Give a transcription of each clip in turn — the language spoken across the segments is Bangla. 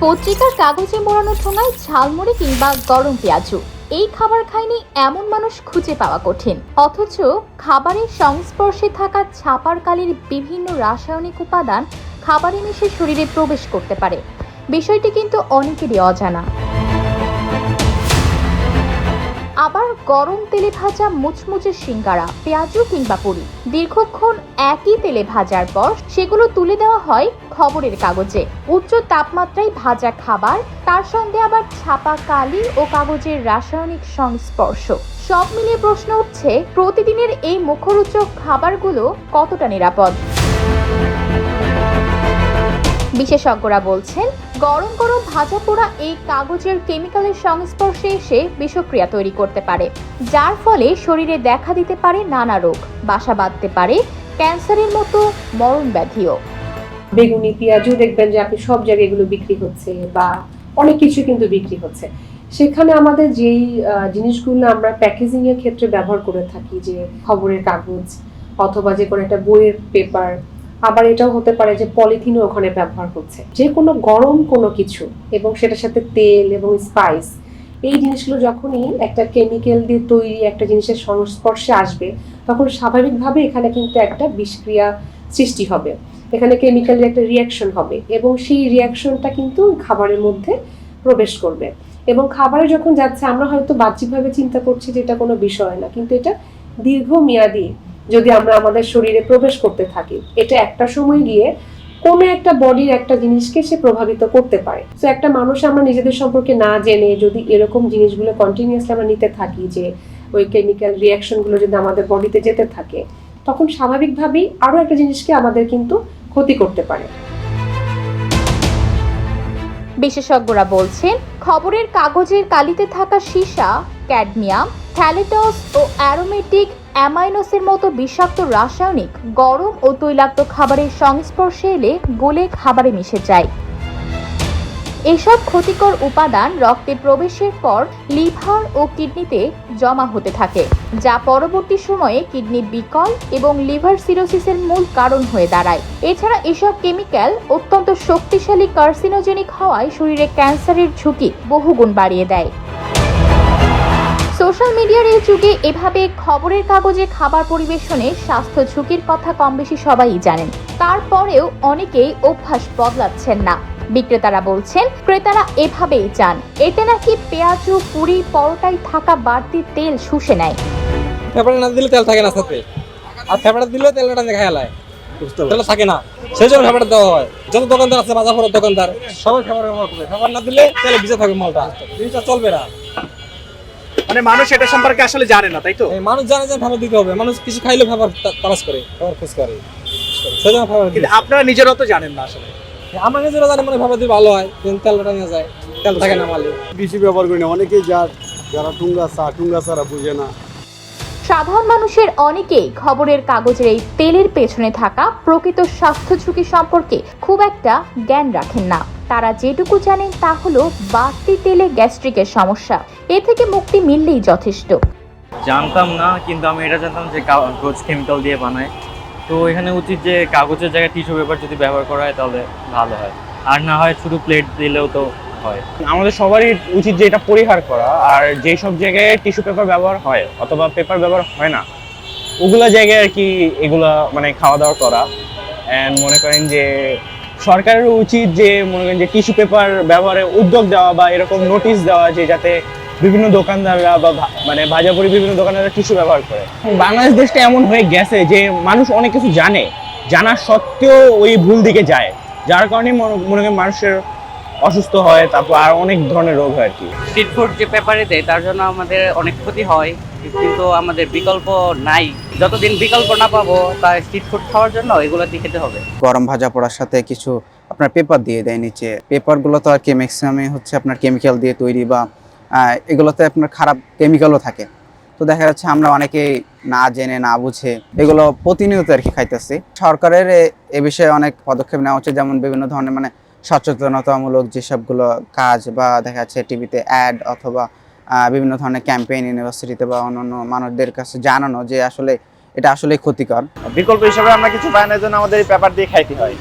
পত্রিকার কাগজে মোড়ানো ঠোঙায় ঝালমুড়ি কিংবা গরম পেঁয়াজু, এই খাবার খায়নি এমন মানুষ খুঁজে পাওয়া কঠিন। অথচ খাবারের সংস্পর্শে থাকা ছাপার কালির বিভিন্ন রাসায়নিক উপাদান খাবারে মিশে শরীরে প্রবেশ করতে পারে। বিষয়টি কিন্তু অনেকেরই অজানা। আবার গরম তেলে ভাজা মুচমুচে সিঙ্গারা, পেঁয়াজু কিংবা পুরি দীর্ঘক্ষণ একই তেলে ভাজার পর সেগুলো তুলে দেওয়া হয় খবরের কাগজে। উচ্চ তাপমাত্রায় ভাজা খাবার, তার সঙ্গে আবার ছাপা কালি ও কাগজের রাসায়নিক সংস্পর্শ, সব মিলিয়ে প্রশ্ন উঠছে, প্রতিদিনের এই মুখরোচক খাবারগুলো কতটা নিরাপদ? বিশেষজ্ঞরা বলছেন, গরম গরম ভাজা পোড়া এই কাগজের কেমিক্যালের সংস্পর্শে এসে বিষক্রিয়া তৈরি করতে পারে, যার ফলে শরীরে দেখা দিতে পারে নানা রোগ, বাসা বাঁধতে পারে ক্যান্সারের মতো মরণ ব্যাধিও। বেগুনি, পেঁয়াজও দেখবেন যে আপনি সব জায়গায় এগুলো বিক্রি হচ্ছে বা অনেক কিছু কিন্তু বিক্রি হচ্ছে। সেখানে আমাদের যেই জিনিসগুলো আমরা প্যাকেজিং এর ক্ষেত্রে ব্যবহার করে থাকি, যে খবরের কাগজ অথবা যে কোনো একটা বইয়ের পেপার, আবার এটাও হতে পারে যে পলিথিনও ওখানে ব্যবহার করছে। যে কোনো গরম কোনো কিছু এবং সেটার সাথে তেল এবং স্পাইস, এই জিনিসগুলো যখনই একটা কেমিক্যাল দিয়ে তৈরি একটা জিনিসের সংস্পর্শে আসবে, তখন স্বাভাবিকভাবে এখানে কিন্তু একটা বিষক্রিয়া সৃষ্টি হবে, এখানে কেমিক্যালের একটা রিয়াকশন হবে এবং সেই রিয়াকশনটা কিন্তু খাবারের মধ্যে প্রবেশ করবে। এবং খাবারে যখন যাচ্ছে, আমরা হয়তো বাহ্যিকভাবে চিন্তা করছি যে এটা কোনো বিষয় না, কিন্তু এটা দীর্ঘমেয়াদী যদি আমরা আমাদের শরীরে প্রবেশ করতে থাকি, এটা একটা সময় গিয়ে কোনো একটা বডির একটা জিনিসকে সে প্রভাবিত করতে পারে। তো একটা মানুষ আমরা নিজেদের সম্পর্কে না জেনে যদি এরকম জিনিসগুলো কন্টিনিউয়াসলি আমরা নিতে থাকি, যে ওই কেমিক্যাল রিয়াকশনগুলো যদি আমাদের বডিতে যেতে থাকে, তখন স্বাভাবিকভাবেই আরো একটা জিনিসকে আমাদের কিন্তু ক্ষতি করতে পারে। বিশেষজ্ঞরা বলছেন, খবরের কাগজের কালিতে থাকা সীসা, ক্যাডমিয়াম, থ্যালেটস ও অ্যারোমেটিক অ্যামাইনোসের মতো বিষাক্ত রাসায়নিক গরম ও তৈলাক্ত খাবারের সংস্পর্শে এলে গলে খাবারে মিশে যায়। এসব ক্ষতিকর উপাদান রক্তে প্রবেশের পর লিভার ও কিডনিতে জমা হতে থাকে, যা পরবর্তী সময়ে কিডনি বিকল এবং লিভার সিরোসিসের মূল কারণ হয়ে দাঁড়ায়। এছাড়া এসব কেমিক্যাল অত্যন্ত শক্তিশালী কার্সিনোজেনিক হওয়ায় শরীরে ক্যান্সারের ঝুঁকি বহুগুণ বাড়িয়ে দেয়। সোশ্যাল মিডিয়ার এই যুগে এভাবে খবরের কাগজে খাবার পরিবেশনে স্বাস্থ্য ঝুঁকির কথা কম বেশি সবাই জানেন, তারপরেও অনেকেই অভ্যাস বদলাচ্ছেন না। বিক্রেতারা বলছেন, ক্রেতারা এভাবেই চান, এতে নাকি পেঁয়াজু, পুরি, পরোটায় থাকা বাড়তি তেল শুষে নেয়। পেপারে না দিলে তেল থাকে না সাথে, আর পেপারে দিলেও তেলটা খায় লায়, তেল থাকে না, সেই জন্য পেপারে দেওয়া হয়। যত দোকানদার আছে, বাজার পড়ার দোকানদার, সবাই পেপার ব্যবহার করবে। পেপার না দিলে তেলে ভিজে থাকবে, মালটা জিনিসটা চলবে না। মানে মানুষ এটা সম্পর্কে আসলে জানে না, তাই তো? মানুষ জানে যে পেপার দিতে হবে, মানুষ কিছু খাইলে পেপার তালাশ করে, পেপার খোঁজ করে, সেই জন্য পেপার। কিন্তু আপনারা নিজেরাও তো জানেন না আসলে। আমরা নিজেরা জানি মানে পেপার দিলে ভালো হয়, কিন্তু তেলটা নিয়ে যায়, তেল থাকে না মালে। বেশি ব্যবহার করি না, অনেকেই যারা টুঙ্গা সারা বুঝে না। সাধারণ মানুষের অনেকেই খবরের কাগজের এই তেলের পেছনে থাকা প্রকৃত স্বাস্থ্য ঝুঁকি সম্পর্কে খুব একটা জ্ঞান রাখেন না। তারা যেটুকু জানেন তা হলো বাড়তি তেলে গ্যাস্ট্রিকের সমস্যা, এ থেকে মুক্তি মিললেই যথেষ্ট। জানতাম না, কিন্তু আমি এটা জানতাম যে কাগজ কেমিক্যাল দিয়ে বানায়। তো এখানে উচিত যে কাগজের জায়গায় টিস্যু পেপার যদি ব্যবহার করা হয় তাহলে ভালো হয়, আর না হয় শুধু প্লেট দিলেও তো হয়। আমাদের সবারই উচিত যে এটা পরিহার করা, আর যেই সব জায়গায় টিস্যু পেপার ব্যবহার হয় অথবা পেপার ব্যবহার হয় না, ওগুলা জায়গায় আর কি এগুলা মানে খাওয়া দাওয়া করা। অ্যান্ড মনে করেন যে সরকারের উচিত যে মনে করেন যে টিস্যু পেপার ব্যবহারে উদ্যোগ দেওয়া বা এরকম নোটিশ দেওয়া, যে যাতে বিভিন্ন দোকানদাররা বা মানে ভাজাপুরি বিভিন্ন দোকানদাররা টিস্যু ব্যবহার করে। বাংলাদেশ দেশটা এমন হয়ে গেছে যে মানুষ অনেক কিছু জানা সত্ত্বেও ওই ভুল দিকে যায়, যার কারণে মনে করেন মানুষের অসুস্থ হয়, তারপর আর অনেক ধরনের রোগ হয় আর কি। স্ট্রিট ফুড যে পেপারে দেয় তার জন্য আমাদের অনেক ক্ষতি হয়, কিন্তু আমাদের বিকল্প নাই। যতদিন বিকল্প না পাবো তাই স্ট্রিট ফুড খাওয়ার জন্য এগুলো দিয়ে খেতে হবে। গরম ভাজা পোড়ার সাথে কিছু আপনার পেপার দিয়ে দেয় নিচে। পেপারগুলো তো আর কি ম্যাক্সিমামই হচ্ছে আপনার কেমিক্যাল দিয়ে তৈরি, বা এগুলোতে আপনার খারাপ কেমিক্যালও থাকে। তো দেখা যাচ্ছে আমরা অনেকেই না জেনে না বুঝে এগুলো প্রতিনিয়ত আর কি খাইতেছি। সরকারের এ বিষয়ে অনেক পদক্ষেপ নেওয়া হচ্ছে, যেমন বিভিন্ন ধরনের মানে সচেতনতামূলক যেসবগুলো কাজ, বা দেখা যাচ্ছে টিভিতে অ্যাড অথবা বিভিন্ন ধরনের ক্যাম্পেইন ইউনিভার্সিটিতে বা অন্যান্য মানুষদের কাছে জানানো যে আসলে এটা আসলে ক্ষতিকর। বিকল্প হিসেবে আমরা কিছু পাই না, জন্য আমাদের এই পেপার দিয়ে খাইতে হয়।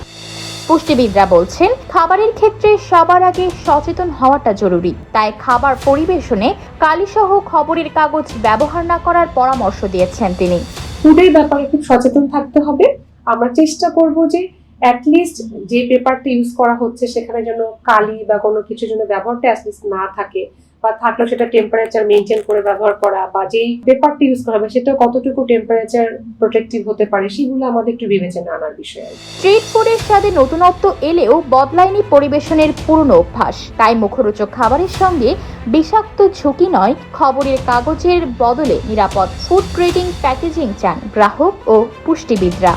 পুষ্টিবিদরা বলছেন খাবারের ক্ষেত্রে সবার আগে সচেতন হওয়াটা জরুরি, তাই খাবার পরিবেশনে কালিসহ খবরের কাগজ ব্যবহার না করার পরামর্শ দিয়েছেন তিনি। ফুডের ব্যাপারে খুব সচেতন থাকতে হবে। আমরা চেষ্টা করব যে অ্যাটলিস্ট যে পেপারটা ইউজ করা হচ্ছে সেখানে যেন কালি বা কোনো কিছু যেন ব্যবহারটা অ্যাটলিস্ট না থাকে, বা থাকলেও সেটা টেম্পারেচার মেনটেন করে ব্যবহার করা, বা যেই পেপারটা ইউজ করা হবে সেটা কতটুকু টেম্পারেচার প্রোটেক্টিভ হতে পারে সেগুলো আমাদের একটু বিবেচনা আনার বিষয়। স্ট্রিট ফুডের স্বাদে নতুনত্ব এলেও বদলায়নি পরিবেশনের পুরনো অভ্যাস, তাই মুখরোচক খাবারের সঙ্গে বিষাক্ত ঝুঁকি নয়, খবরের কাগজের বদলে নিরাপদ ফুড গ্রেডিং প্যাকেজিং চান গ্রাহক ও পুষ্টিবিদরা।